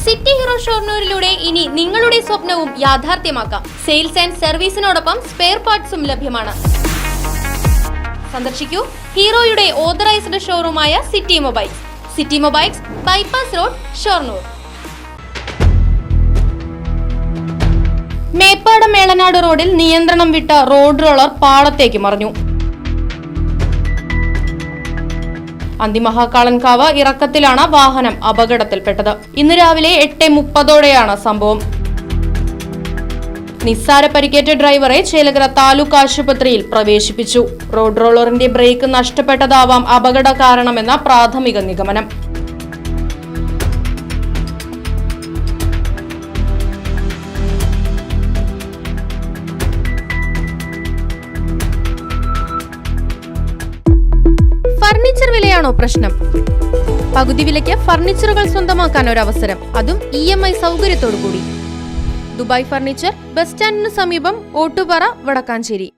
City hero ഷൊർണൂരിലൂടെ ഇനി നിങ്ങളുടെ സ്വപ്നവും യാഥാർത്ഥ്യമാക്കാം. സെയിൽസ് ആൻഡ് സർവീസിനോടൊപ്പം സ്പെയർ പാർട്സും ലഭ്യമാണ്. സന്ദർശിക്കൂ ഹീറോയുടെ ഓതറൈസ്ഡ് ഷോറൂമായ city mobiles. City mobiles, bypass road, Shoranur. Meppadam Melanad റോഡിൽ നിയന്ത്രണം വിട്ട റോഡ് റോളർ പാളത്തേക്ക് മറിഞ്ഞു. അന്തിമഹാകാളൻകാവ് ഇറക്കത്തിലാണ് വാഹനം അപകടത്തിൽപ്പെട്ടത്. ഇന്ന് രാവിലെ 8:30 സംഭവം. നിസ്സാര പരിക്കേറ്റ ഡ്രൈവറെ ചേലക്കര താലൂക്ക് ആശുപത്രിയിൽ പ്രവേശിപ്പിച്ചു. റോഡ് റോളറിന്റെ ബ്രേക്ക് നഷ്ടപ്പെട്ടതാവാം അപകട കാരണമെന്ന പ്രാഥമിക നിഗമനം. ഫർണിച്ചർ വിലയാണോ പ്രശ്നം? പകുതി വിലയ്ക്ക് ഫർണിച്ചറുകൾ സ്വന്തമാക്കാൻ ഒരവസരം, അതും EMI സൗകര്യത്തോടു കൂടി. ദുബായ് ഫർണിച്ചർ, ബസ് സ്റ്റാൻഡിന് സമീപം, ഓട്ടുപാറ, വടക്കാഞ്ചേരി.